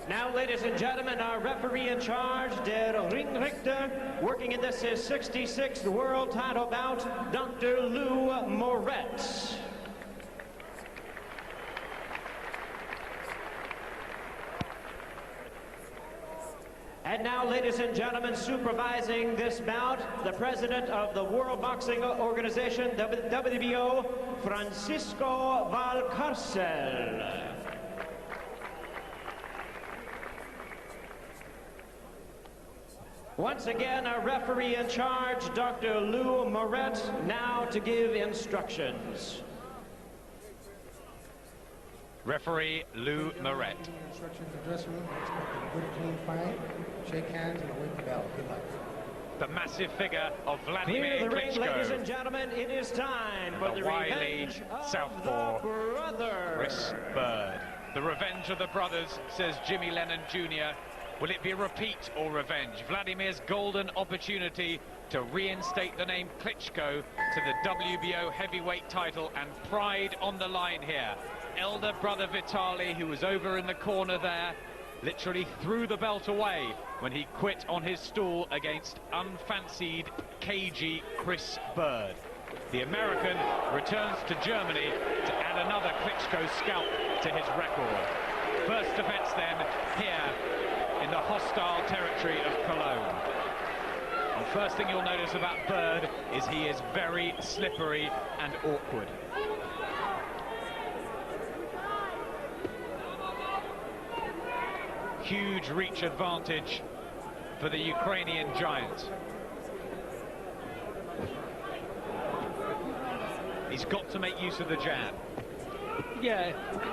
Now, ladies and gentlemen, our referee in charge, der Ringrichter, working in this his 66th world title bout, Dr. Lou Moret. And now, ladies and gentlemen, supervising this bout, the president of the World Boxing Organization, WBO, Francisco Valcarcel. Once again, our referee in charge, Dr. Lou Moret, now to give instructions. Referee Lou Moret. Instructions in the dressing room. Expect a good, clean fight. Shake hands and await the bell. Good luck. The massive figure of Wladimir Clear the ring, Klitschko. ladies and gentlemen. It is time for the wily revenge of southpaw the brother. Chris Byrd. The revenge of the brothers, says Jimmy Lennon Jr. Will it be repeat or revenge? Vladimir's golden opportunity to reinstate the name Klitschko to the WBO heavyweight title, and pride on the line here. Elder brother Vitaly, who was over in the corner there, literally threw the belt away when he quit on his stool against unfancied, cagey Chris Byrd. The American returns to Germany to add another Klitschko scalp to his record. First defense then here in the hostile territory of Cologne. And first thing you'll notice about Byrd is he is very slippery and awkward. Huge reach advantage for the Ukrainian giant. He's got to make use of the jab. Yeah,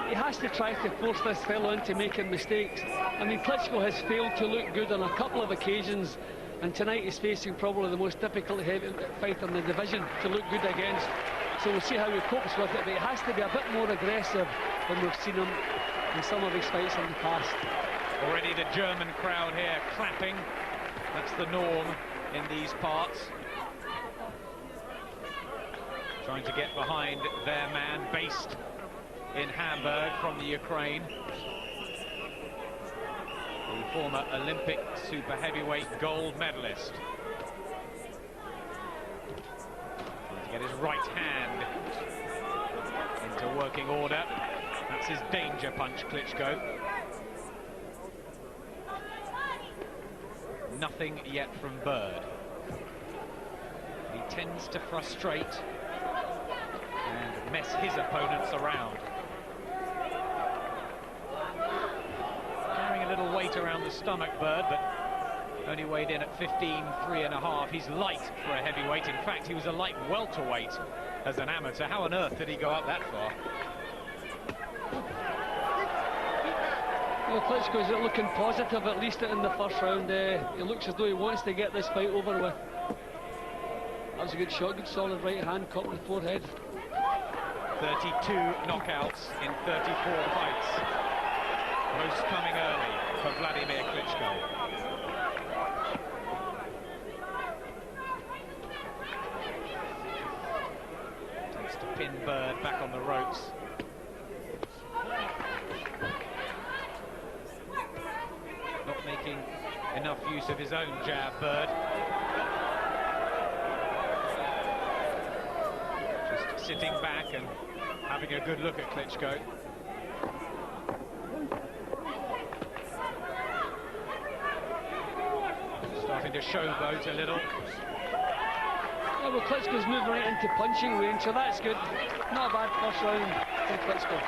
he has to try to force this fellow into making mistakes. I mean, Klitschko has failed to look good on a couple of occasions, and tonight he's facing probably the most difficult heavyweight fighter in the division to look good against. So we'll see how he copes with it, but he has to be a bit more aggressive than we've seen him in some of his fights in the past. Already the German crowd here clapping. That's the norm in these parts. Trying to get behind their man, based in Hamburg from the Ukraine. The former Olympic super heavyweight gold medalist. Trying to get his right hand into working order. That's his danger punch, Klitschko. Nothing yet from Byrd. He tends to frustrate and mess his opponents around. Carrying a little weight around the stomach, Byrd, but only weighed in at 15.3½. He's light for a heavyweight. In fact, he was a light welterweight as an amateur. How on earth did he go up that far? Well, Klitschko is looking positive, at least in the first round. He looks as though he wants to get this fight over with. That was a good shot, good solid right hand, caught in the forehead. 32 knockouts in 34 fights. Most coming early for Wladimir Klitschko. Tends to pin Byrd back on the ropes. Not making enough use of his own jab, Byrd. Just sitting back and having a good look at Klitschko. Starting to showboat a little. Yeah, well, Klitschko's moving right into punching range, so that's good. Not a bad first round for Klitschko.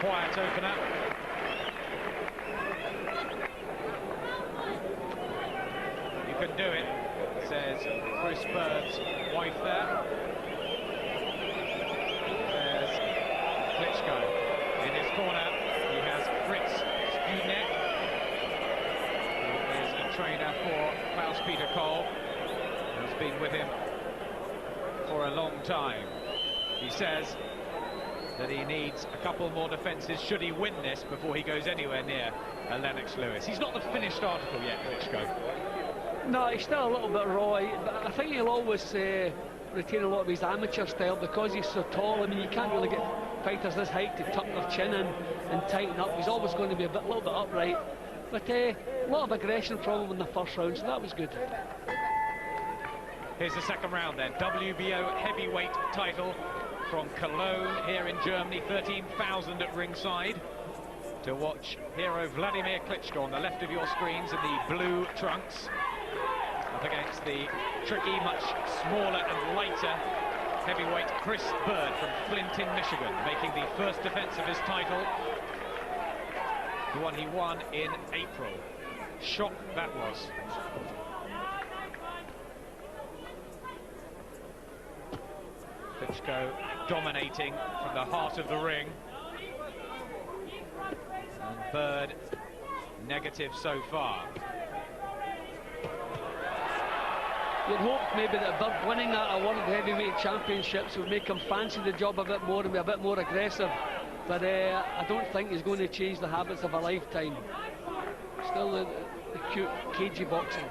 Quiet opener. You can do it, says Chris Byrd's wife there. There's Klitschko in his corner. He has Fritz Studnek, who is a trainer for Klaus-Peter Kohl, who's been with him for a long time. He says that he needs a couple more defences should he win this before he goes anywhere near Lennox Lewis. He's not the finished article yet, Klitschko. No, he's still a little bit raw, but I think he'll always retain a lot of his amateur style because he's so tall. I mean, you can't really get fighters this height to tuck their chin in and tighten up. He's always going to be a little bit upright. But a lot of aggression from him in the first round, so that was good. Here's the second round then. WBO heavyweight title from Cologne here in Germany. 13,000 at ringside to watch hero Wladimir Klitschko on the left of your screens in the blue trunks, up against the tricky, much smaller and lighter heavyweight Chris Byrd from Flint in Michigan, making the first defense of his title, the one he won in April. Shock that was. Klitschko dominating from the heart of the ring. And Byrd negative so far. You'd hope maybe that Byrd winning a World Heavyweight Championships would make him fancy the job a bit more and be a bit more aggressive. But I don't think he's going to change the habits of a lifetime. Still the cute, cagey boxing.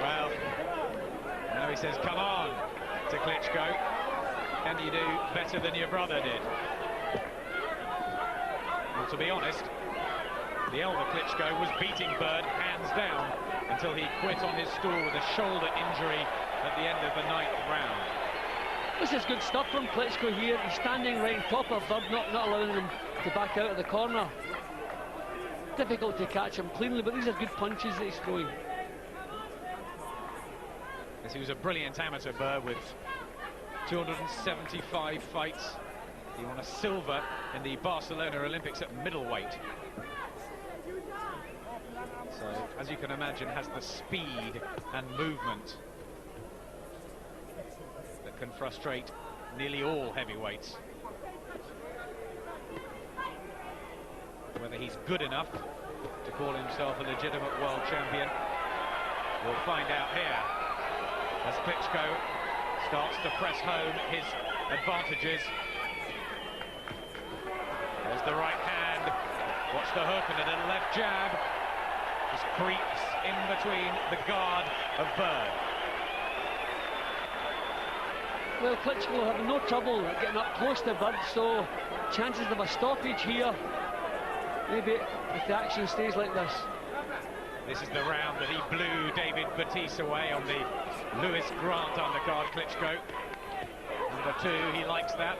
Well, now he says, come on, to Klitschko. Can you do better than your brother did? Well, to be honest, the elder Klitschko was beating Byrd hands down until he quit on his stool with a shoulder injury at the end of the 9th round. This is good stuff from Klitschko here. He's standing right on top of Byrd, not allowing him to back out of the corner. Difficult to catch him cleanly, but these are good punches that he's throwing. Yes, he was a brilliant amateur, Byrd, with 275 fights. He won a silver in the Barcelona Olympics at middleweight. So, as you can imagine, has the speed and movement that can frustrate nearly all heavyweights. Whether he's good enough to call himself a legitimate world champion, we'll find out here as Klitschko starts to press home his advantages. There's the right hand, watch the hook and a little left jab. Just creeps in between the guard of Byrd. Well, Klitschko having no trouble getting up close to Byrd, so chances of a stoppage here. Maybe if the action stays like this. This is the round that he blew David Batiste away on the Lewis Grant undercard. Klitschko, number 2, he likes that.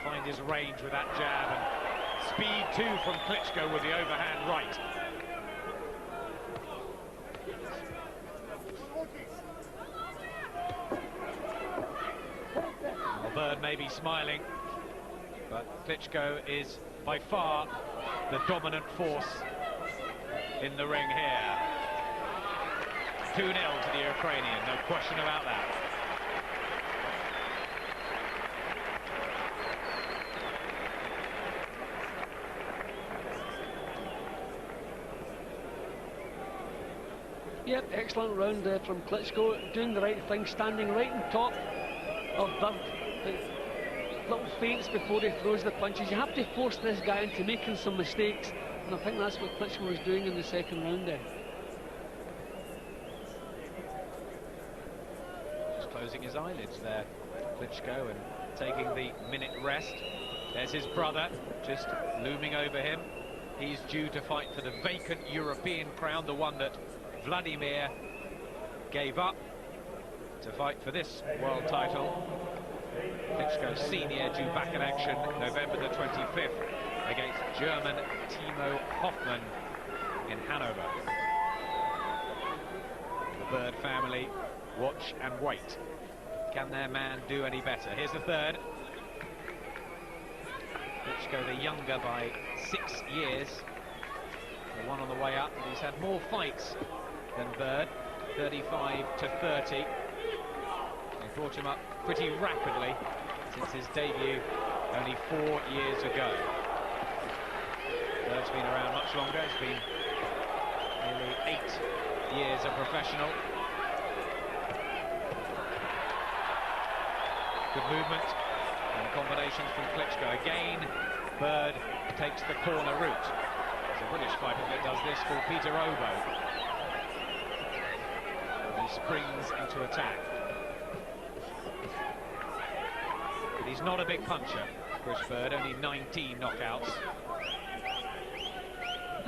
Find his range with that jab, and speed too from Klitschko with the overhand right. Well, Byrd may be smiling, but Klitschko is by far the dominant force in the ring here. 2-0 to the Ukrainian, no question about that. Yep, excellent round there from Klitschko, doing the right thing, standing right on top of Byrd. Little feints before he throws the punches. You have to force this guy into making some mistakes, and I think that's what Klitschko was doing in the second round there. Just closing his eyelids there, Klitschko, and taking the minute rest. There's his brother just looming over him. He's due to fight for the vacant European crown, the one that Wladimir gave up to fight for this world title. Klitschko Senior due back in action November the 25th against German Timo Hoffmann in Hanover. The Byrd family watch and wait. Can their man do any better? Here's the third. Klitschko the younger by 6 years. The one on the way up, but he's had more fights than Byrd, 35 to 30. They brought him up pretty rapidly since his debut only 4 years ago. Byrd's been around much longer. It's been nearly 8 years a professional. Good movement and combinations from Klitschko. Again, Byrd takes the corner route. There's a British fighter that does this called Peter Obo. He springs into attack. But he's not a big puncher, Chris Byrd, only 19 knockouts.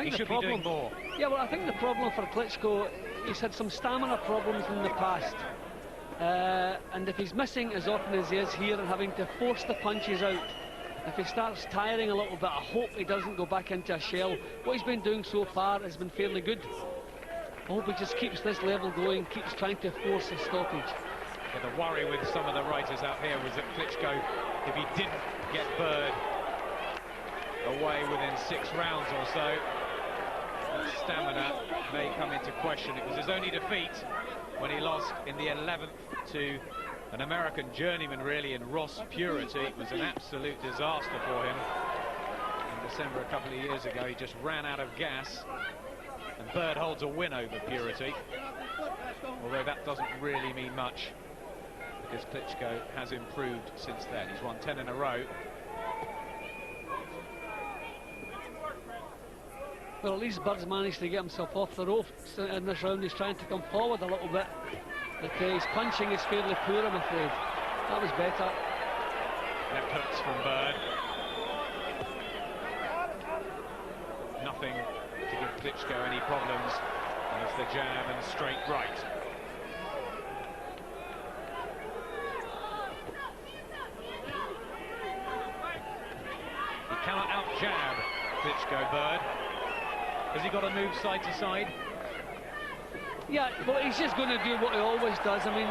He should be doing more. Yeah, well, I think the problem for Klitschko, he's had some stamina problems in the past. And if he's missing as often as he is here and having to force the punches out, if he starts tiring a little bit, I hope he doesn't go back into a shell. What he's been doing so far has been fairly good. I hope he just keeps this level going, keeps trying to force a stoppage. Yeah, the worry with some of the writers out here was that Klitschko, if he didn't get Byrd away within 6 rounds or so, stamina may come into question. It was his only defeat when he lost in the 11th to an American journeyman, really, in Ross Purity. It was an absolute disaster for him. In December a couple of years ago, he just ran out of gas. And Byrd holds a win over Purity, although that doesn't really mean much, because Klitschko has improved since then. He's won 10 in a row. Well, at least Byrd's managed to get himself off the ropes in this round. He's trying to come forward a little bit. But his punching is fairly poor, I'm afraid. That was better. Left hooks from Byrd. Nothing to give Klitschko any problems. There's the jab and straight right. He cannot out-jab Klitschko, Byrd. Has he got to move side to side? Yeah, well, he's just going to do what he always does. I mean,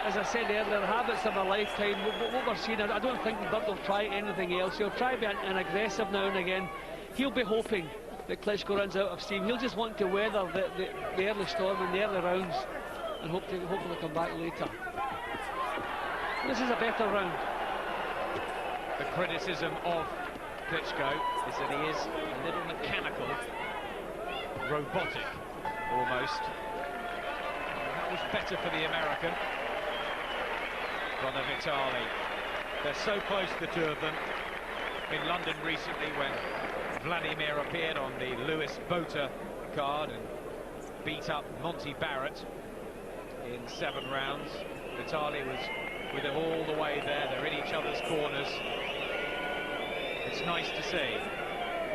as I said earlier, habits of a lifetime. What we're seeing, I don't think Byrd will try anything else. He'll try to be an aggressive now and again. He'll be hoping that Klitschko runs out of steam. He'll just want to weather the early storm in the early rounds and hopefully come back later. This is a better round. The criticism of Klitschko is that he is a little mechanical, robotic almost. That was better for the American, Brother Vitali. They're so close, the two of them. In London recently, when Wladimir appeared on the Lewis Bota card and beat up Monty Barrett in 7 rounds. Vitali was with him all the way there. They're in each other's corners. It's nice to see.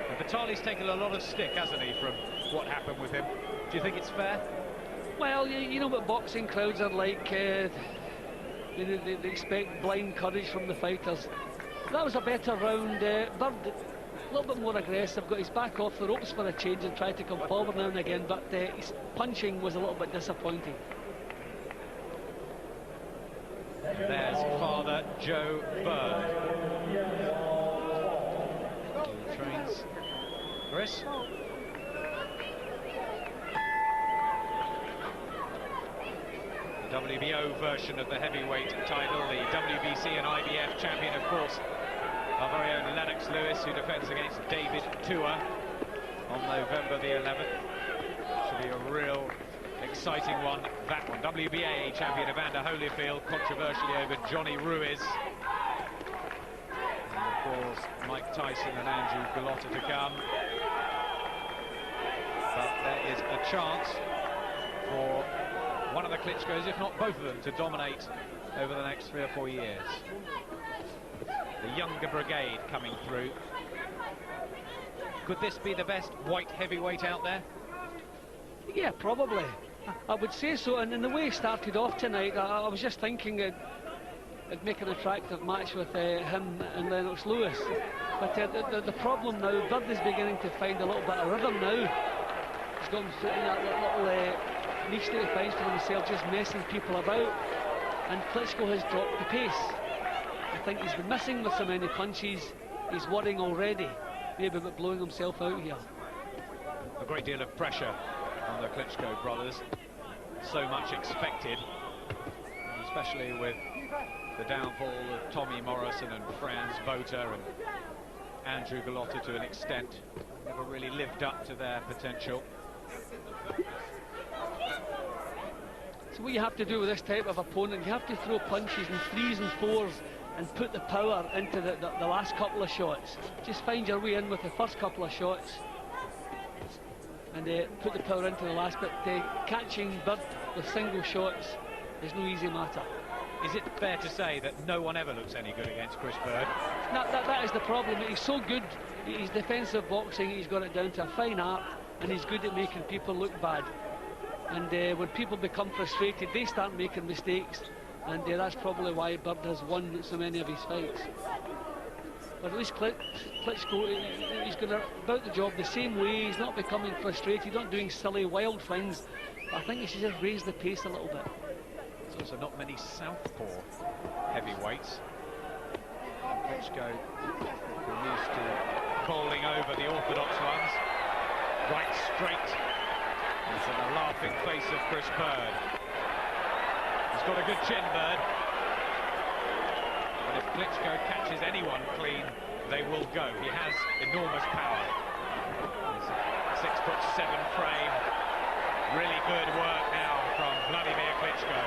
And Vitali's taken a lot of stick, hasn't he, from what happened with him? Do you think it's fair? Well, you know what boxing crowds are like. They expect blind courage from the fighters. That was a better round. Byrd, a little bit more aggressive, got his back off the ropes for a change and tried to come forward now and again, but his punching was a little bit disappointing. There's Father Joe Byrd. He trains Chris. The WBO version of the heavyweight title, the WBC and IBF champion, of course, our very own Lennox Lewis, who defends against David Tua on November the 11th. Should be a real exciting one, that one. WBA champion Evander Holyfield, controversially over Johnny Ruiz. And of course, Mike Tyson and Andrew Gallotta to come. But there is a chance for one of the Klitschkos, if not both of them, to dominate over the next 3 or 4 years. The younger brigade coming through. Could this be the best white heavyweight out there? Yeah, probably. I would say so, and in the way he started off tonight, I was just thinking it'd make an attractive match with him and Lennox Lewis. But the problem now, Byrd is beginning to find a little bit of rhythm now. He's got that little niche that he finds for himself, just messing people about, and Klitschko has dropped the pace. I think he's been missing with so many punches. He's worrying already, maybe about blowing himself out here. A great deal of pressure on the Klitschko brothers. So much expected, especially with the downfall of Tommy Morrison and Franz Botha and Andrew Gallotta to an extent. Never really lived up to their potential. So what you have to do with this type of opponent, you have to throw punches in 3s and 4s and put the power into the last couple of shots. Just find your way in with the first couple of shots and put the power into the last bit. Catching Byrd with single shots is no easy matter. Is it fair to say that no one ever looks any good against Chris Byrd? That is the problem. He's so good. He's defensive boxing. He's got it down to a fine art, and he's good at making people look bad. And when people become frustrated, they start making mistakes, and that's probably why Byrd has won so many of his fights. But at least Klitschko, he's going about the job the same way. He's not becoming frustrated, not doing silly, wild things. But I think he should just raise the pace a little bit. There's also not many southpaw heavyweights. Klitschko, who used to bowling over the orthodox ones, right straight into the laughing face of Chris Byrd. He's got a good chin, Byrd. But if Klitschko catches anyone clean, they will go. He has enormous power. His 6'7" frame. Really good work now from Wladimir Klitschko.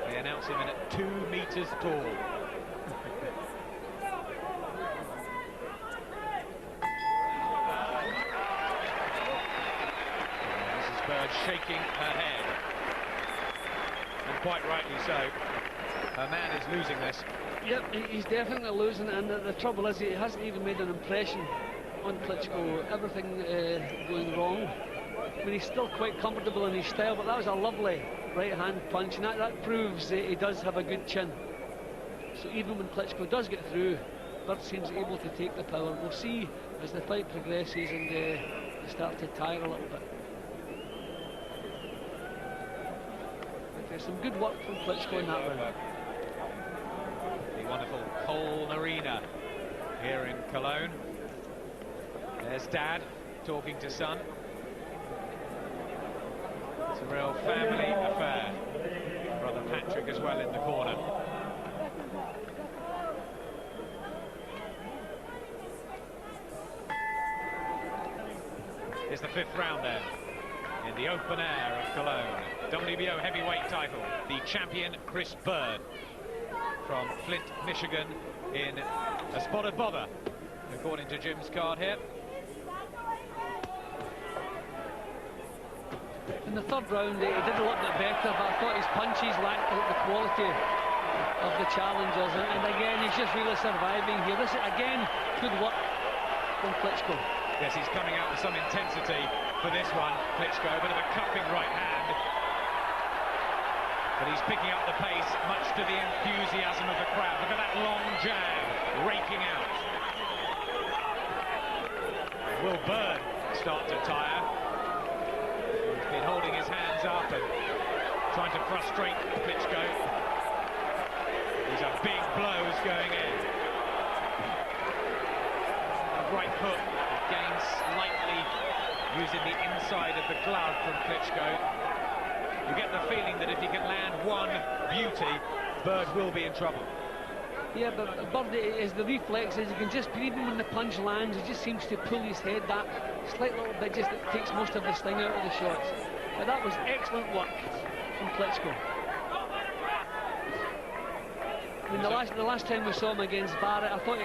They announce him in at 2 meters tall. Mrs. Byrd shaking her head. And quite rightly so. Her man is losing this. Yep, he's definitely losing, and the trouble is he hasn't even made an impression on Klitschko. Everything going wrong. I mean, he's still quite comfortable in his style, but that was a lovely right-hand punch, and that proves he does have a good chin. So even when Klitschko does get through, Byrd seems able to take the power. We'll see as the fight progresses and they start to tire a little bit. But there's some good work from Klitschko in that round. The wonderful Colne Arena here in Cologne. There's Dad talking to son. It's a real family affair. Brother Patrick as well in the corner. It's the 5th round then, in the open air of Cologne. WBO heavyweight title, the champion Chris Byrd from Flint, Michigan, in a spotted bother, according to Jim's card here. In the 3rd round, he did a little bit better, but I thought his punches lacked the quality of the challengers. And again, he's just really surviving here. This is, again, good work from Klitschko. Yes, he's coming out with some intensity for this one, Klitschko. A bit of a cupping right hand. But he's picking up the pace, much to the enthusiasm of the crowd. Look at that long jab, raking out. Will Byrd start to tire? He's been holding his hands up and trying to frustrate Klitschko. These are big blows going in. A right hook, again slightly using the inside of the glove from Klitschko. You get the feeling that if he can land one beauty, Byrd will be in trouble. Yeah, but Byrd is the reflexes. You can just, even when the punch lands, he just seems to pull his head that slight little bit, just that takes most of the sting out of the shots. But that was excellent work from Klitschko. I mean, the last time we saw him against Barrett, I thought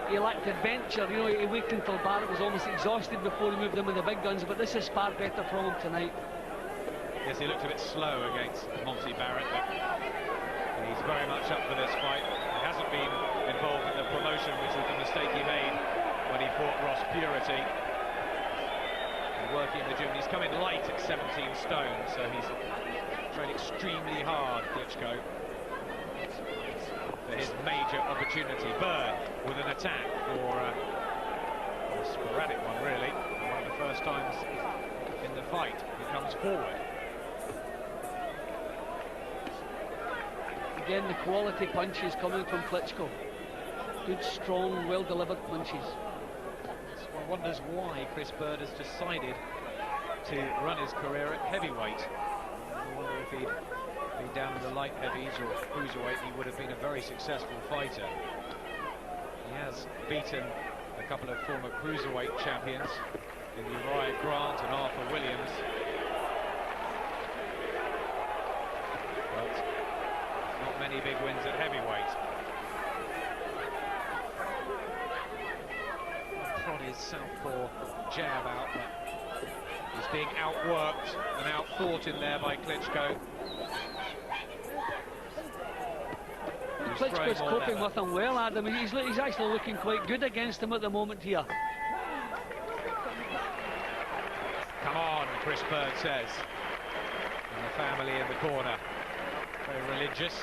he lacked adventure. You know, he waited until Barrett was almost exhausted before he moved in with the big guns. But this is far better from him tonight. Yes, he looked a bit slow against Monty Barrett, but he's very much up for this fight. He hasn't been involved in the promotion, which was the mistake he made when he fought Ross Purity. And working in the gym, he's come in light at 17 stone, so he's trained extremely hard, Klitschko, for his major opportunity. Byrd with an attack for a sporadic one, really. One of the first times in the fight he comes forward. Again, the quality punches coming from Klitschko. Good, strong, well-delivered punches. So one wonders why Chris Byrd has decided to run his career at heavyweight. I wonder if he'd been down in the light heavies or cruiserweight, he would have been a very successful fighter. He has beaten a couple of former cruiserweight champions in Uriah Grant and Arthur Williams. But not many big wins at heavyweight. Prod his southpaw jab out, but He's being outworked and outfought in there by Klitschko. Klitschko's coping with him well, Adam. He's actually looking quite good against him at the moment here. Come on, Chris Byrd says. And the family in the corner. Very religious.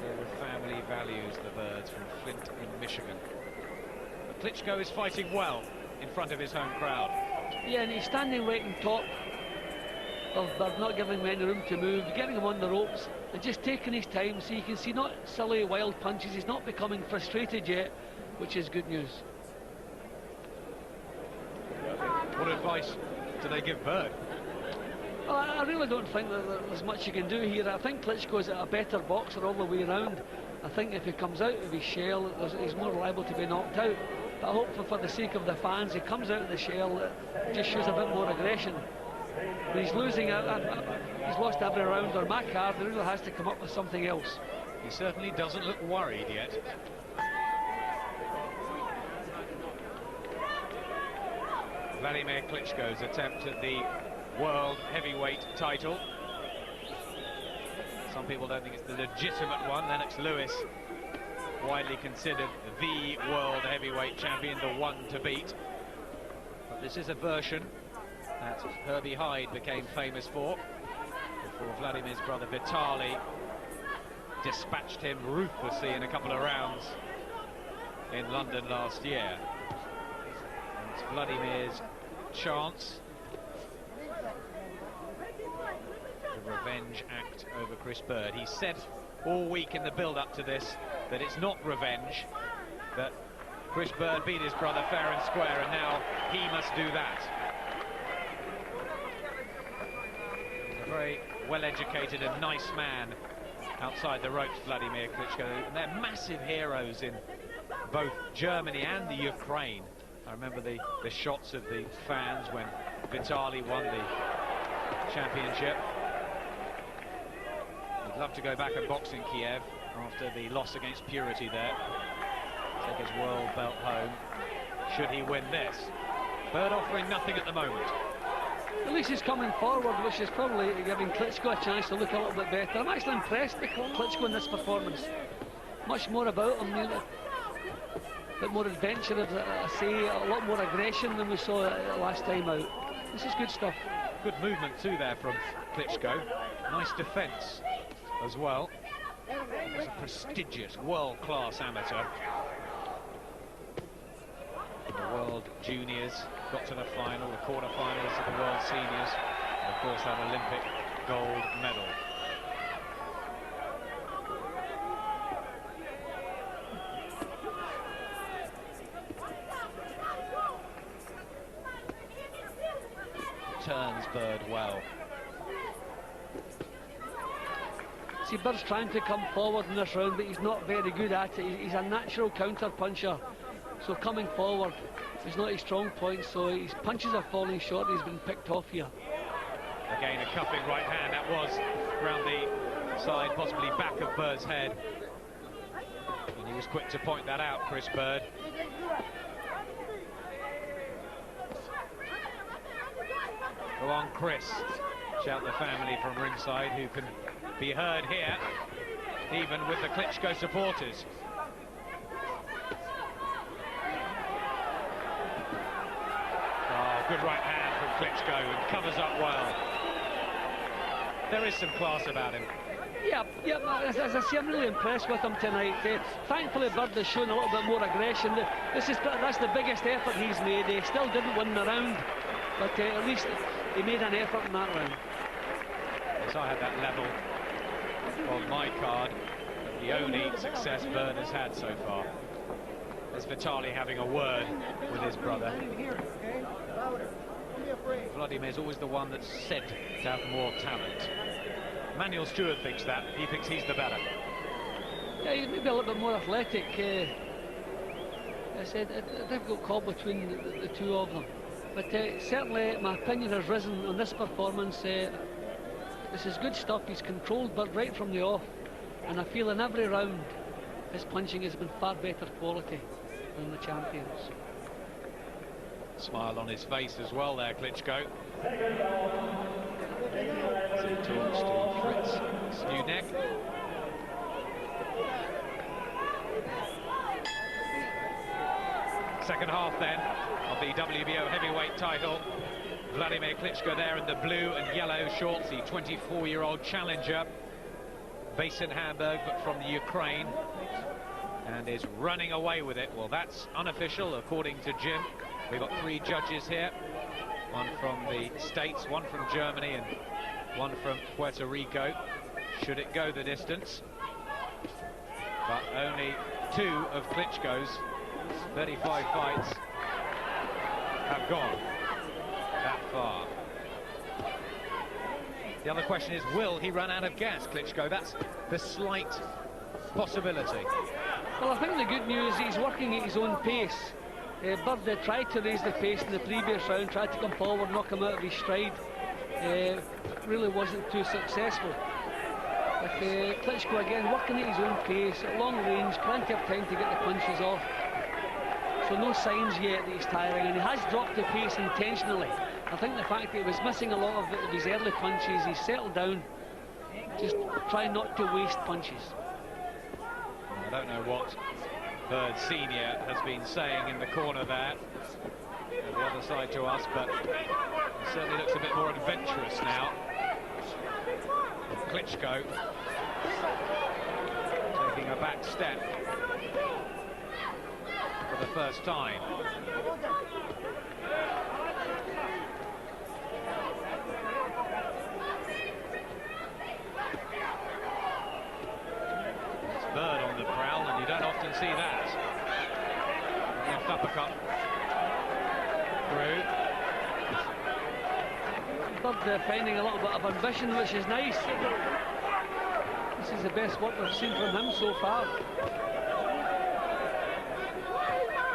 Their family values, the Byrds from Flint in Michigan. But Klitschko is fighting well in front of his home crowd. Yeah, and he's standing right on top of Byrd, not giving him any room to move, getting him on the ropes and just taking his time, so you can see not silly wild punches. He's not becoming frustrated yet, which is good news. What advice do they give Byrd? Well, I really don't think that there's much you can do here. I think Klitschko's a better boxer all the way around. I think if he comes out of his shell, he's more liable to be knocked out. But I hope for the sake of the fans, he comes out of the shell, just shows a bit more aggression. When he's losing, he's lost every round, or my card, he really has to come up with something else. He certainly doesn't look worried yet. Wladimir Klitschko's attempt at the world heavyweight title. Some people don't think it's the legitimate one. Lennox Lewis, widely considered the world heavyweight champion, the one to beat. But this is a version that Herbie Hyde became famous for, before Vladimir's brother Vitaly dispatched him ruthlessly in a couple of rounds in London last year. And it's Vladimir's chance. The revenge act over Chris Byrd. He said all week in the build-up to this that it's not revenge, that Chris Byrd beat his brother fair and square, and now he must do that. He's a very well-educated and nice man outside the ropes, Wladimir Klitschko. And they're massive heroes in both Germany and the Ukraine. I remember the shots of the fans when Vitaly won the championship. He'd love to go back and box in Kiev after the loss against Purity there. Take his world belt home, should he win this. Byrd offering nothing at the moment. At least he's coming forward, which is probably giving Klitschko a chance to look a little bit better. I'm actually impressed with Klitschko in this performance. Much more about him, you know, a bit more adventure, I say, a lot more aggression than we saw last time out. This is good stuff. Good movement too there from Klitschko. Nice defence as well. He's a prestigious, world-class amateur. The World Juniors got to the final, the quarter-finals of the World Seniors, and of course that Olympic gold medal. Turns Byrd well. See, Byrd's trying to come forward in this round, but he's not very good at it. He's a natural counter-puncher, so coming forward is not his strong point, so his punches are falling short. He's been picked off here. Again, a cuffing right hand. That was round the side, possibly back of Byrd's head. And he was quick to point that out, Chris Byrd. Go on, Chris, shout the family from ringside, who can be heard here, even with the Klitschko supporters. Oh, good right hand from Klitschko, and covers up well. There is some class about him. Yeah, as I say, I'm really impressed with him tonight. Thankfully, Byrd has shown a little bit more aggression. That's the biggest effort he's made. He still didn't win the round, but at least he made an effort in that round. Yes, I had that level on my card, but the only success Byrd has had so far. There's Vitaly having a word with his brother. Vladimir's always the one that's said to have more talent. Manuel Stewart thinks that. He thinks he's the better. Yeah, he's maybe a little bit more athletic. I said a difficult call between the two of them. But certainly my opinion has risen on this performance. This is good stuff. He's controlled Byrd right from the off, and I feel in every round his punching has been far better quality than the champions. Smile on his face as well there, Klitschko. As he talks to Fritz Snunek. Second half then of the WBO heavyweight title. Wladimir Klitschko there in the blue and yellow shorts, the 24-year-old challenger, based in Hamburg but from the Ukraine, and is running away with it. Well, that's unofficial according to Jim. We've got 3 judges here, one from the States, one from Germany and one from Puerto Rico, should it go the distance. But only 2 of Klitschko's 35 fights have gone that far. The other question is, will he run out of gas, Klitschko? That's the slight possibility. Well, I think the good news is he's working at his own pace. Byrd tried to raise the pace in the previous round, tried to come forward, knock him out of his stride. Really wasn't too successful. But Klitschko again working at his own pace, at long range, plenty of time to get the punches off. So no signs yet that he's tiring, and he has dropped the pace intentionally. I think the fact that he was missing a lot of his early punches, he's settled down, just trying not to waste punches. I don't know what Byrd Senior has been saying in the corner there, the other side to us, but he certainly looks a bit more adventurous now. Klitschko taking a back step for the first time. It's Byrd on the prowl, and you don't often see that. Left uppercut through. Byrd finding a little bit of ambition, which is nice. This is the best work we've seen from him so far.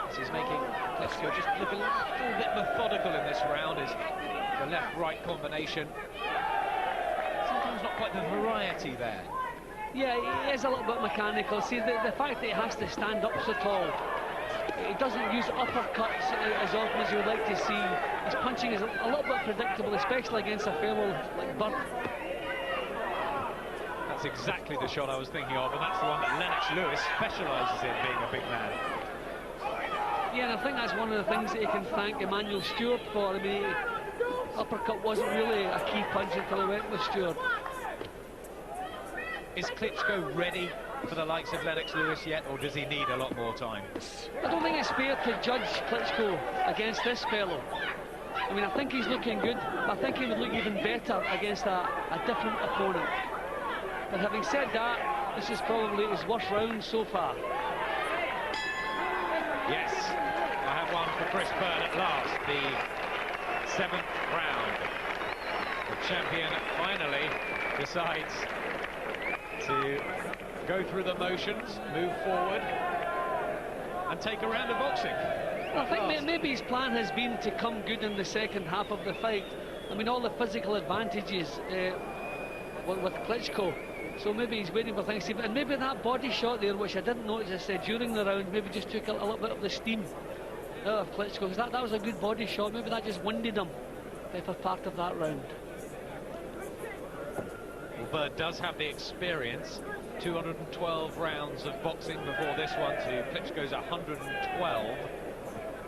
This is making Klitschko just look a little bit methodical in this round. Is the left-right combination. Sometimes not quite the variety there. Yeah, he is a little bit mechanical. See, the fact that he has to stand up so tall, he doesn't use uppercuts as often as you would like to see. His punching is a little bit predictable, especially against a fellow like Byrd. That's exactly the shot I was thinking of, and that's the one that Lennox Lewis specialises in, being a big man. Yeah, and I think that's one of the things that he can thank Emmanuel Stewart for. I mean, uppercut wasn't really a key punch until he went with Stewart. Is Klitschko ready for the likes of Lennox Lewis yet, or does he need a lot more time? I don't think it's fair to judge Klitschko against this fellow. I mean, I think he's looking good. I think he would look even better against a different opponent. But having said that, this is probably his worst round so far. Yes, I have one for Chris Byrd at last, the 7th round. The champion finally decides to go through the motions, move forward, and take a round of boxing. Well, I think maybe his plan has been to come good in the second half of the fight. I mean, all the physical advantages with Klitschko. So maybe he's waiting for things to... And maybe that body shot there, which I didn't notice, I said, during the round, maybe just took a little bit of the steam out of Klitschko, because that was a good body shot. Maybe that just winded him for part of that round. Well, Byrd does have the experience. 212 rounds of boxing before this one to Klitschko's 112.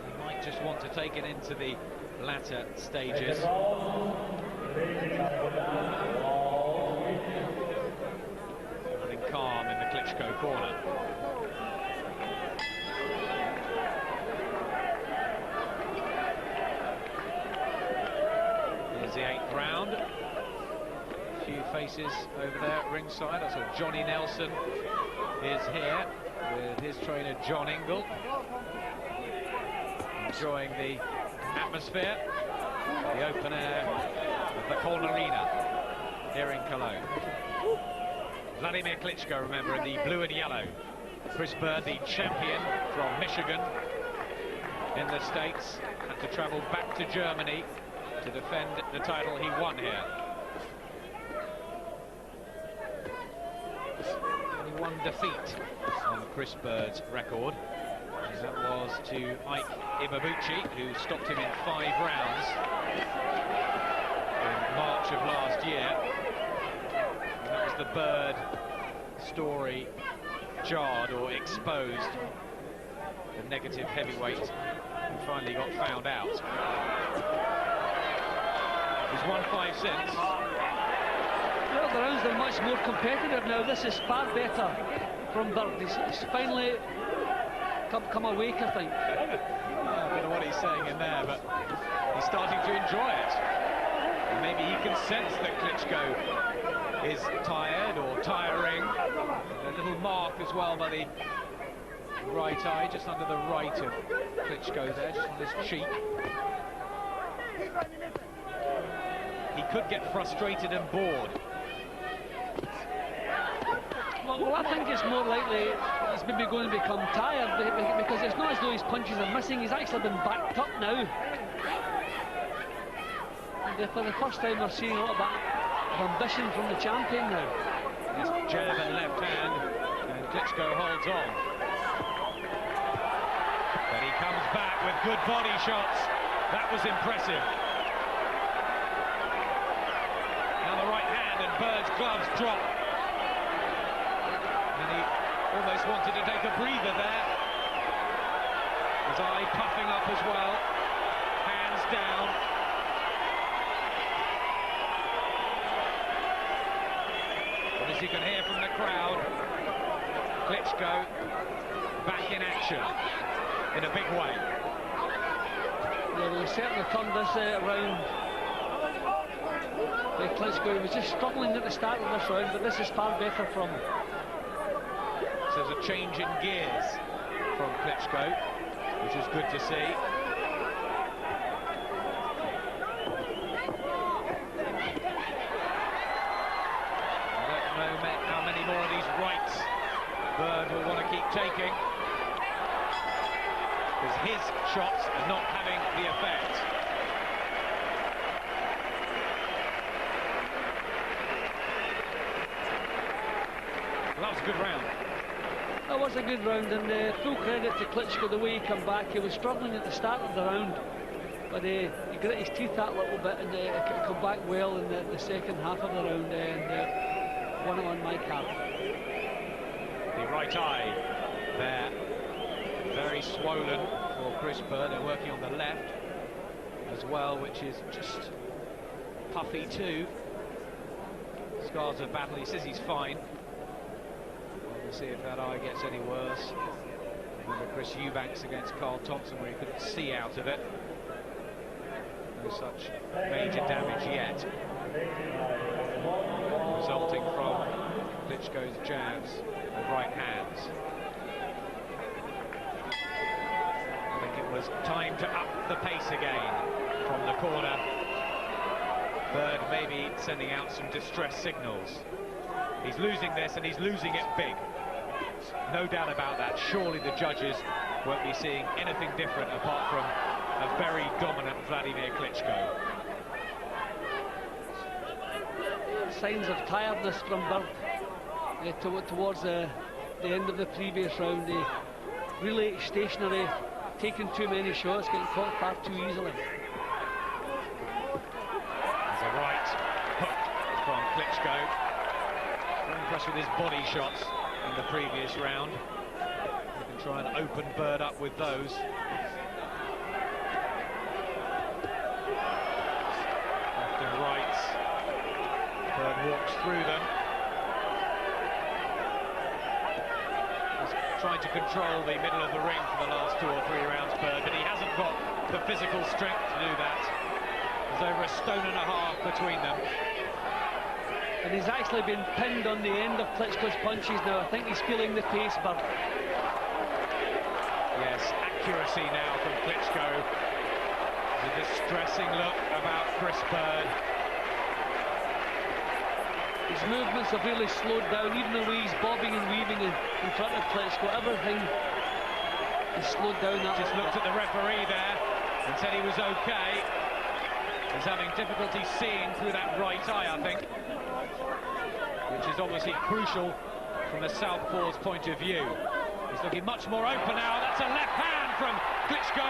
He might just want to take it into the latter stages. Calm in the Klitschko corner. Here's the 8th round. A few faces over there at ringside. I saw Johnny Nelson is here with his trainer John Ingle, enjoying the atmosphere, the open air of the Colne Arena here in Cologne. Wladimir Klitschko, remember, in the blue and yellow. Chris Byrd, the champion from Michigan in the States, had to travel back to Germany to defend the title he won here. Only one defeat on Chris Byrd's record, and that was to Ike Iwabuchi, who stopped him in 5 rounds in March of last year. And that was the Byrd story jarred or exposed. The negative heavyweight who finally got found out. He's won 5 since. Well, the rounds are much more competitive now. This is far better from Byrd. He's finally come awake, I think. I don't know what he's saying in there, but he's starting to enjoy it. And maybe he can sense that Klitschko is tired or tiring. A little mark as well by the right eye, just under the right of Klitschko there, just on his cheek. He could get frustrated and bored. Well, I think it's more likely he's maybe going to become tired, because it's not as though his punches are missing. He's actually been backed up now. And for the first time, we're seeing a little bit of ambition from the champion now. His jab and left hand, and Klitschko holds on. But he comes back with good body shots. That was impressive. Now the right hand, and Byrd's gloves drop. And he almost wanted to take a breather there. His eye puffing up as well. Hands down. But as you can hear from the crowd, Klitschko back in action in a big way. Yeah, well, he certainly turned this round. Klitschko, he was just struggling at the start of this round, but this is far better from him. So there's a change in gears from Klitschko, which is good to see. I don't know how many more of these rights Byrd will want to keep taking, because his shots are not having the effect. Well, that was a good round. That was a good round, and full credit to Klitschko the way he came back. He was struggling at the start of the round, but he grit his teeth that little bit and come back well in the second half of the round, and won it on my card. The right eye there, very swollen for Chris Byrd. They're working on the left as well, which is just puffy too. Scars of battle. He says he's fine. We'll see if that eye gets any worse. Remember Chris Eubanks against Carl Thompson, where he couldn't see out of it. No such major damage yet, resulting from Klitschko's jabs and right hands. I think it was time to up the pace again from the corner. Byrd maybe sending out some distress signals. He's losing this, and he's losing it big. No doubt about that. Surely the judges won't be seeing anything different apart from a very dominant Wladimir Klitschko. Signs of tiredness from Byrd towards the end of the previous round. Really stationary, taking too many shots, getting caught far too easily. There's a right hook from Klitschko. Very impressed with his body shots in the previous round. You can try and open Byrd up with those. Left and right. Byrd walks through them. He's trying to control the middle of the ring for the last 2 or 3 rounds, Byrd, but he hasn't got the physical strength to do that. There's over 1.5 stones between them. And he's actually been pinned on the end of Klitschko's punches now. I think he's feeling the pace, Byrd. Yes, accuracy now from Klitschko. There's a distressing look about Chris Byrd. His movements have really slowed down, even the way he's bobbing and weaving in front of Klitschko. Everything is slowed down. Just looked at the referee there and said he was okay. He's having difficulty seeing through that right eye, I think, which is obviously crucial from the southpaw's point of view. He's looking much more open now. That's a left hand from Klitschko,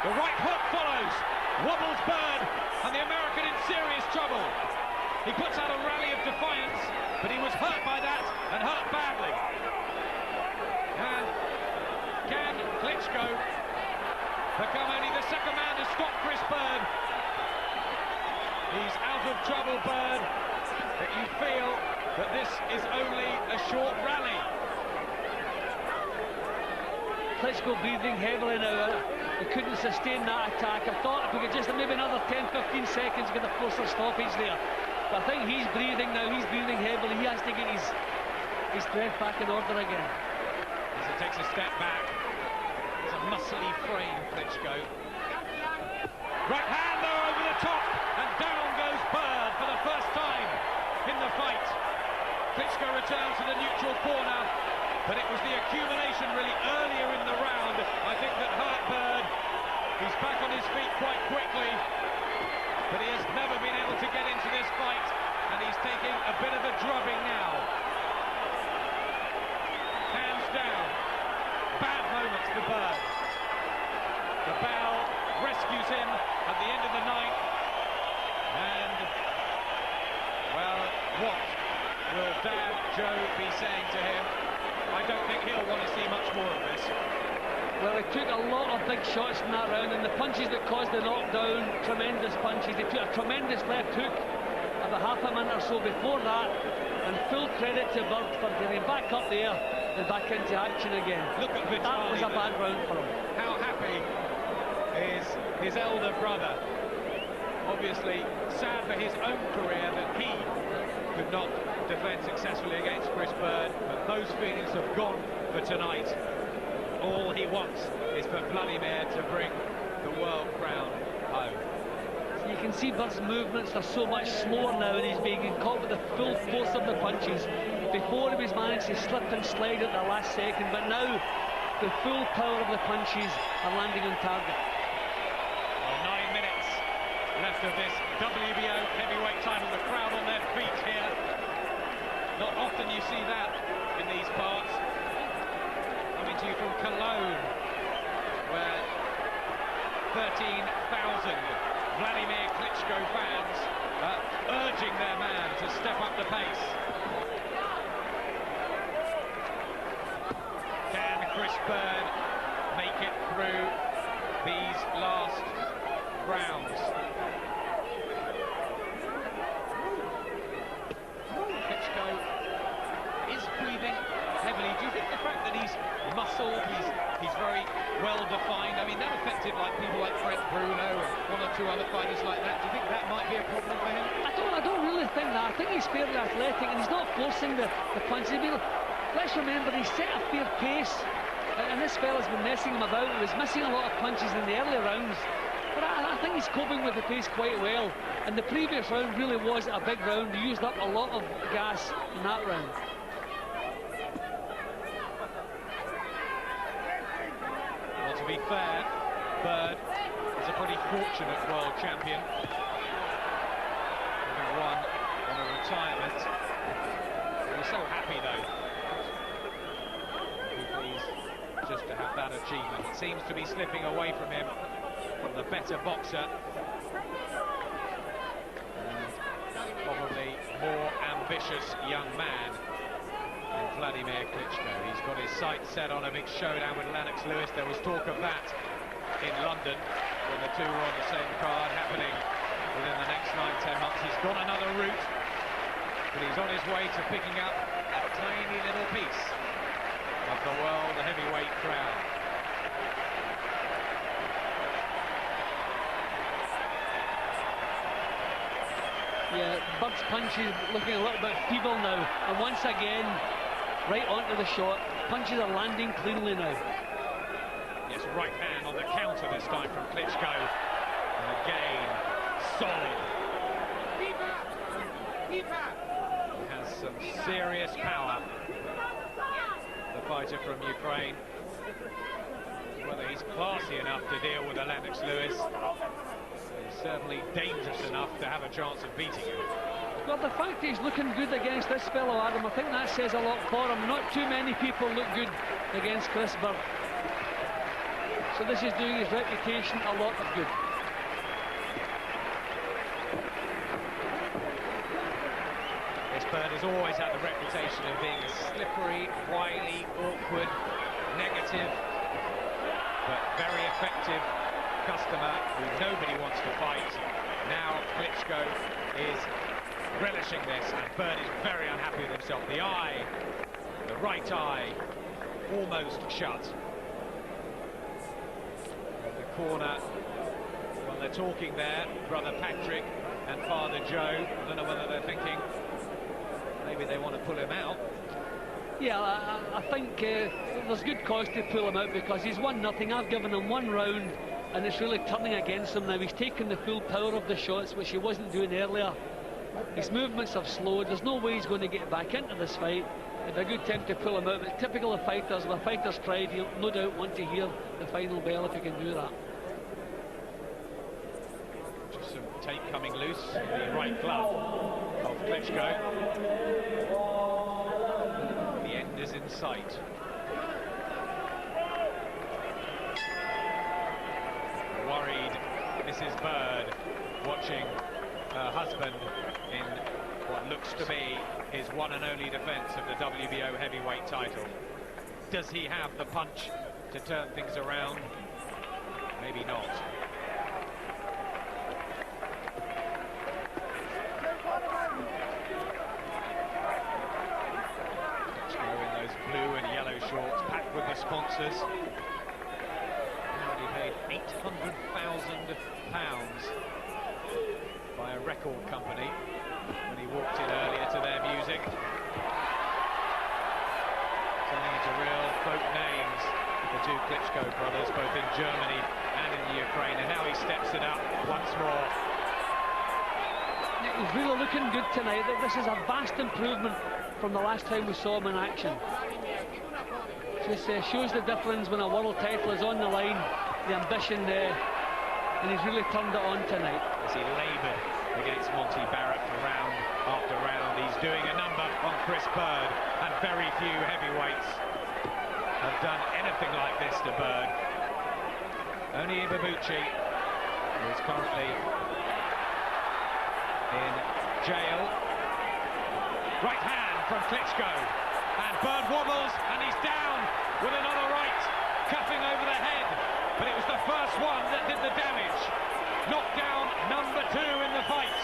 the right hook follows, wobbles Byrd, and the American in serious trouble. He puts out a rally of defiance, but he was hurt by that, and hurt badly. And can Klitschko become only the second man to stop Byrd? He's out of trouble, Byrd, but you feel that this is only a short rally. Klitschko breathing heavily now. He couldn't sustain that attack. I thought if we could just have maybe another 10-15 seconds get a forcer stoppage there. But I think he's breathing now. He's breathing heavily. He has to get his breath back in order again. As he takes a step back, it's a muscly frame, Klitschko. Right hand though over the top, and down goes Byrd for the first time in the fight. Klitschko returns to the neutral corner, but it was the accumulation really earlier in the round, I think, that hurt Byrd. He's back on his feet quite quickly, but he has never been able to get into this fight, and he's taking a bit of a drubbing now. Hands down. Bad moments for Byrd. The bell rescues him at the end of the ninth, and, well, what will Dad Joe be saying to him? I don't think he'll want to see much more of this. Well, he took a lot of big shots in that round, and the punches that caused the knockdown, tremendous punches. He took a tremendous left hook about half a minute or so before that, and full credit to Byrd for getting back up there and back into action again. Look at Vitaly. That was a bad round for him. How happy is his elder brother? Obviously sad for his own career that he could not defend successfully against Byrd, but those feelings have gone for tonight. All he wants is for Wladimir to bring the world crown home. So you can see Byrd's movements are so much slower now, and he's being caught with the full force of the punches. Before he was managed to slip and slide at the last second, but now the full power of the punches are landing on target. Well, 9 minutes left of this WBO heavyweight title. The crowd on their feet here. Not often you see that in these parts. Coming to you from Cologne, where 13,000 Wladimir Klitschko fans are urging their man to step up the pace. Can Byrd make it through these last rounds? Klitschko is breathing heavily. Do you think the fact that he's muscled, he's very well defined, I mean, that affected like people like Fred Bruno and one or two other fighters like that, do you think that might be a problem for him? I don't really think that. I think he's fairly athletic, and he's not forcing the punches. Let's remember, he set a fair pace, and this fella's been messing him about. He was missing a lot of punches in the early rounds, but I think he's coping with the pace quite well. And the previous round really was a big round. He used up a lot of gas in that round. Well, to be fair, Byrd is a pretty fortunate world champion, having won on a retirement. We're so happy, though. Just to have that achievement. It seems to be slipping away from him, from the better boxer. And probably more ambitious young man than Wladimir Klitschko. He's got his sights set on a big showdown with Lennox Lewis. There was talk of that in London when the two were on the same card, happening within the next 9-10 months. He's gone another route, but he's on his way to picking up a tiny little piece of the world heavyweight crown. Yeah, Byrd's punches looking a little bit feeble now, and once again, right onto the shot. Punches are landing cleanly now. Yes, right hand on the counter this time from Klitschko, and again, solid. He has some serious power, the fighter from Ukraine. Whether he's classy enough to deal with a Lennox Lewis, he's certainly dangerous enough to have a chance of beating him. Well, the fact he's looking good against this fellow, Adam, I think that says a lot for him. Not too many people look good against Byrd. So this is doing his reputation a lot of good. Byrd has always had the reputation of being a slippery, wily, awkward, negative, but very effective customer who nobody wants to fight. Now Klitschko is relishing this, and Byrd is very unhappy with himself. The eye, the right eye, almost shut. In the corner, when they're talking there, Brother Patrick and Father Joe, I don't know whether they're thinking maybe they want to pull him out. Yeah, I think there's good cause to pull him out because he's 1-0. I've given him 1 round and it's really turning against him now. He's taken the full power of the shots, which he wasn't doing earlier. His movements have slowed. There's no way he's going to get back into this fight. It's a good time to pull him out, but typical of fighters, when a fighter's tried, he'll no doubt want to hear the final bell if he can do that. Just some tape coming loose, the right glove of Klitschko. The end is in sight. Worried Mrs. Byrd watching her husband in what looks to be his one and only defence of the WBO heavyweight title. Does he have the punch to turn things around? Maybe not. In those blue and yellow shorts, packed with the sponsors. He paid £800,000 by a record company when he walked in earlier to their music. Turning into real folk names, the two Klitschko brothers, both in Germany and in the Ukraine, and now he steps it up once more. He's really looking good tonight. This is a vast improvement from the last time we saw him in action. This shows the difference when a world title is on the line, the ambition there, and he's really turned it on tonight. As he laboured against Monty Barrett for round after round, he's doing a number on Chris Byrd, and very few heavyweights have done anything like this to Byrd. Only Ibabuchi, who is currently in jail. Right hand from Klitschko, and Byrd wobbles, and he's down with another right, cuffing over the head, but it was the first one that did the damage. Knockdown number 2 in the fight,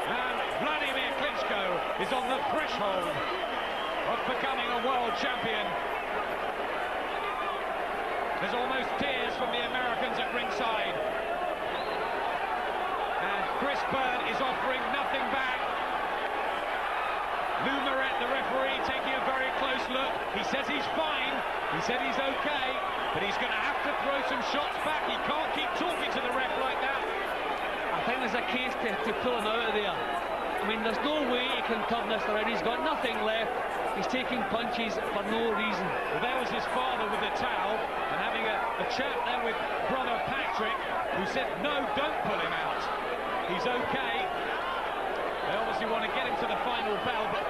and Wladimir Klitschko is on the threshold of becoming a world champion. There's almost tears from the Americans at ringside, and Chris Byrd is offering nothing back. Lou Moret, the referee, taking a very close look. He says he's fine, he said he's okay, but he's going to have to throw some shots back. He can't keep talking to the ref like that. I think there's a case to pull him out of there. I mean, there's no way he can turn this around. He's got nothing left. He's taking punches for no reason. Well, there was his father with the towel, and having a chat then with Brother Patrick, who said, no, don't pull him out. He's okay. They obviously want to get him to the final bell, but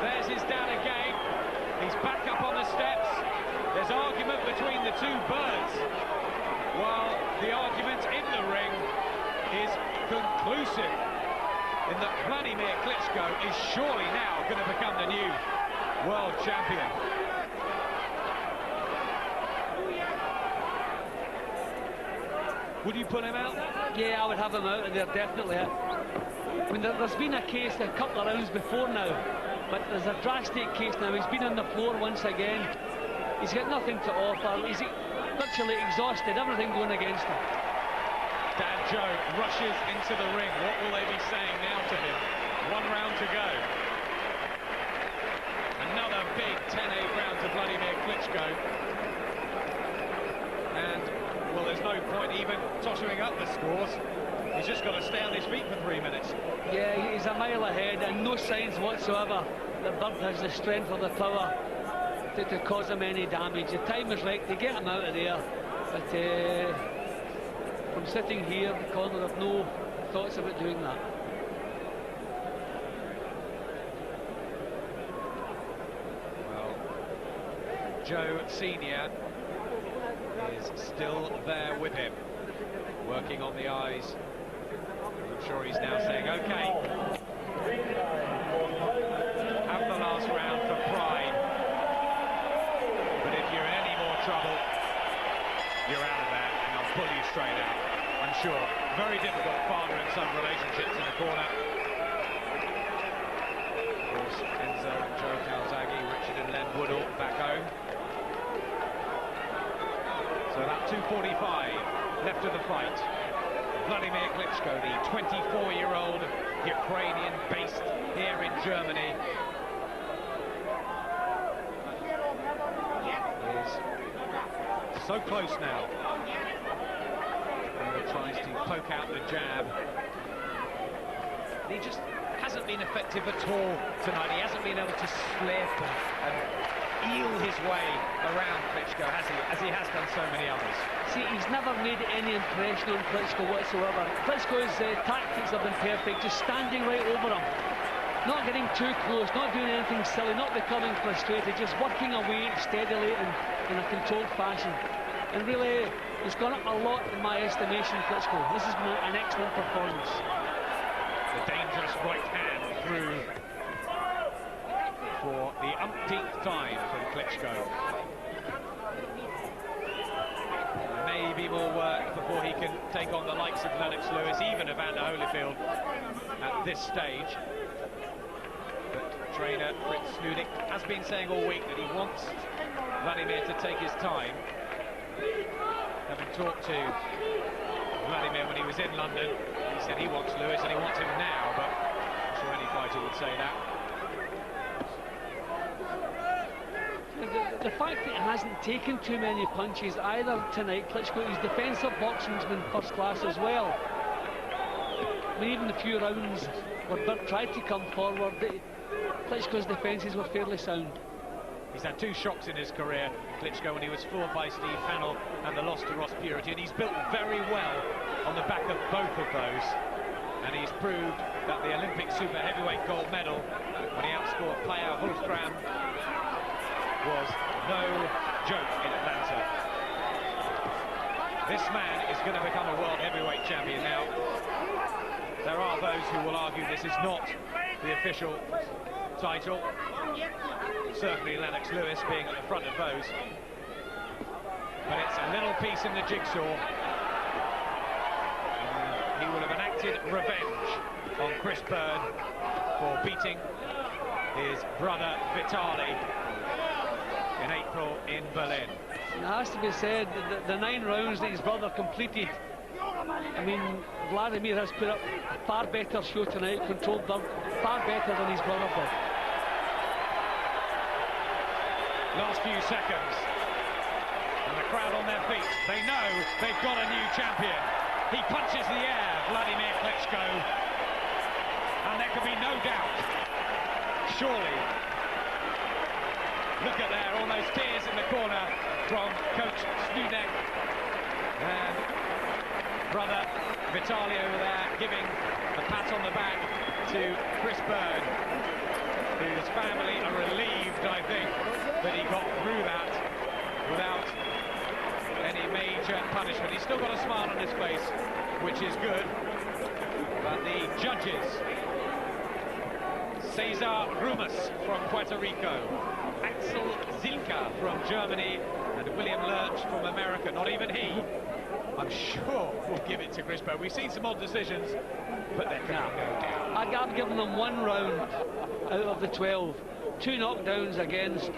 there's his dad again. He's back up on the steps. There's argument between the two Byrds, while the argument in the ring is conclusive in that Wladimir Klitschko is surely now going to become the new world champion. Would you put him out? Yeah, I would have him out of there, definitely. I mean, there's been a case a couple of rounds before now, but there's a drastic case now. He's been on the floor once again. He's got nothing to offer. He's virtually exhausted, everything going against him. Dad Joe rushes into the ring. What will they be saying now to him? 1 round to go. Another big 10-8 round to Wladimir Klitschko. And, well, there's no point even tottering up the scores. He's just got to stay on his feet for 3 minutes. Yeah, he's a mile ahead, and no signs whatsoever that Byrd has the strength or the power to cause him any damage. The time is right to get him out of there, but from sitting here in the corner, I've no thoughts about doing that. Well, Joe Senior is still there with him, working on the eyes. I'm sure he's now saying, okay, have the last round for pride, but if you're in any more trouble, you're out of that, and I'll pull you straight out. I'm sure. Very difficult father and son relationships in the corner. Of course, Enzo and Joe Calzaghe, Richard and Len Woodall back home. So about 2:45 left of the fight. Wladimir Klitschko, the 24-year-old Ukrainian based here in Germany, is so close now. And tries to poke out the jab. He just hasn't been effective at all tonight. He hasn't been able to slip and eel his way around Klitschko, has he? As he has done so many others. See, he's never made any impression on Klitschko whatsoever. Klitschko's tactics have been perfect, just standing right over him. Not getting too close, not doing anything silly, not becoming frustrated, just working away steadily in a controlled fashion. And really, he's gone up a lot in my estimation, Klitschko. This has been an excellent performance. The dangerous right hand through for the umpteenth time from Klitschko. Maybe more work before he can take on the likes of Lennox Lewis, even Evander Holyfield at this stage. But trainer Fritz Ludik has been saying all week that he wants Wladimir to take his time. Having talked to Wladimir when he was in London, he said he wants Lewis and he wants him now, but I'm sure any fighter would say that. The fact that he hasn't taken too many punches either tonight, Klitschko, his defensive boxing's been first class as well. I mean, even the few rounds where Byrd tried to come forward, Klitschko's defences were fairly sound. He's had 2 shocks in his career, Klitschko, when he was floored by Steve Hannell and the loss to Ross Purity, and he's built very well on the back of both of those. And he's proved that the Olympic super heavyweight gold medal, when he outscored player Hultgram, was no joke in Atlanta. This man is going to become a world heavyweight champion now. There are those who will argue this is not the official title. Certainly Lennox Lewis being at the front of those. But it's a little piece in the jigsaw. He will have enacted revenge on Chris Byrd for beating his brother Vitaly in April in Berlin. It has to be said that the 9 rounds that his brother completed, I mean, Wladimir has put up a far better show tonight, controlled Byrd far better than his brother did. Last few seconds, and the crowd on their feet. They know they've got a new champion. He punches the air, Wladimir Klitschko, and there can be no doubt, surely. Look at there, all those tears in the corner from Coach Studek and brother Vitaly over there giving a pat on the back to Chris Byrd, whose family are relieved, I think, that he got through that without any major punishment. He's still got a smile on his face, which is good, but the judges, Cesar Rumas from Puerto Rico, Axel Zilka from Germany, and William Lurch from America. Not even he, I'm sure, will give it to Chris Byrd. We've seen some odd decisions, but they're going to go down. I've given them 1 round out of the 12. 2 knockdowns against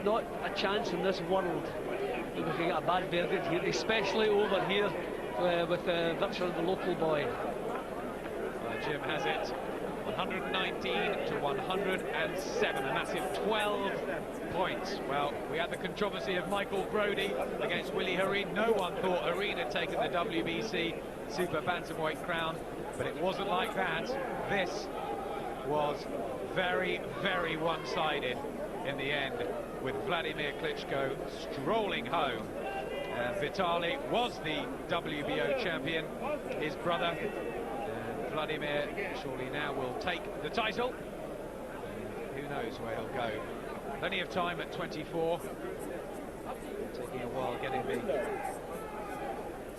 not a chance in this world that we can get a bad verdict here, especially over here with virtually the local boy. Jim has it 119 to 107, a massive 12 points. Well, we had the controversy of Michael Brodie against Willie Hareen. No one thought Hareen had taken the WBC super bantamweight crown, but it wasn't like that. This was very, very one-sided in the end, with Wladimir Klitschko strolling home. Vitaly was the WBO champion, his brother. Wladimir surely now will take the title. Who knows where he'll go. Plenty of time at 24. taking a while getting the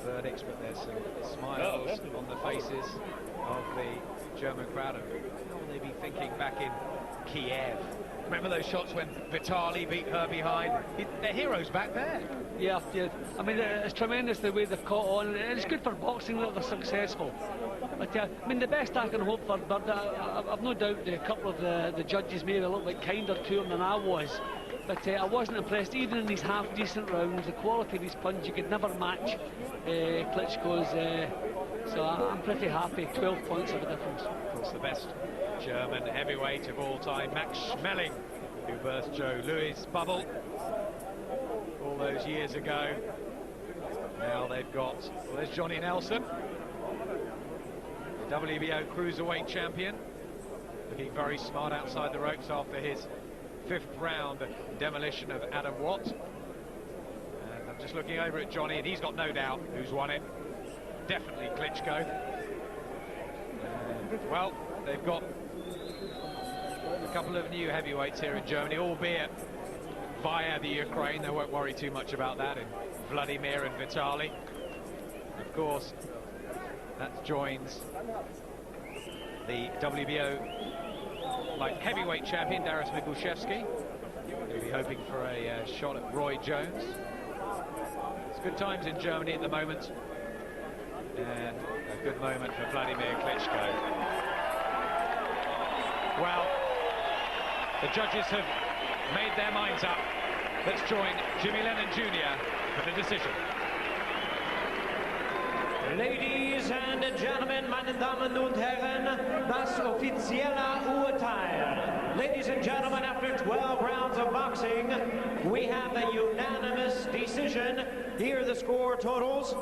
verdicts, but there's some smiles on the faces of the German crowd. And what will they be thinking back in Kiev? Remember those shots when Vitali beat her behind? They're heroes back there. Yeah, I mean, it's tremendous the way they've caught on. It's good for boxing that they're successful. But I mean, the best I can hope for Byrd, I've no doubt a couple of the judges made a little bit kinder to him than I was. But I wasn't impressed, even in these half-decent rounds. The quality of his punch, you could never match Klitschko's. So I'm pretty happy. 12 points of a difference. Of course, the best German heavyweight of all time, Max Schmeling, who burst Joe Louis' bubble all those years ago. Now they've got, well, there's Johnny Nelson, the WBO cruiserweight champion, looking very smart outside the ropes after his 5th round demolition of Adam Watt. And I'm just looking over at Johnny, and he's got no doubt who's won it. Definitely Klitschko. Well, they've got a couple of new heavyweights here in Germany, albeit via the Ukraine. They won't worry too much about that, in Wladimir and Vitali. Of course, that joins the WBO light heavyweight champion, Darius Mikuszewski. He'll be hoping for a shot at Roy Jones. It's good times in Germany at the moment, and a good moment for Wladimir Klitschko. Well, the judges have made their minds up. Let's join Jimmy Lennon Jr. for the decision. Ladies and gentlemen, meine Damen und Herren, das offizielle Urteil. Ladies and gentlemen, after 12 rounds of boxing, we have a unanimous decision. Here are the score totals.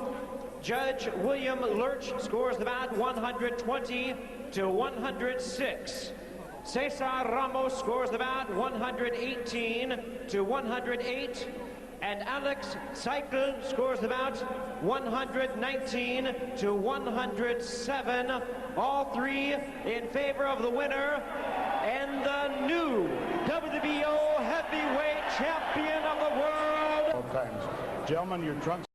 Judge William Lurch scores the bout 120 to 106. Cesar Ramos scores the bout 118 to 108. And Alex Seikel scores the bout 119 to 107. All three in favor of the winner and the new WBO heavyweight champion of the world. Gentlemen, your trunks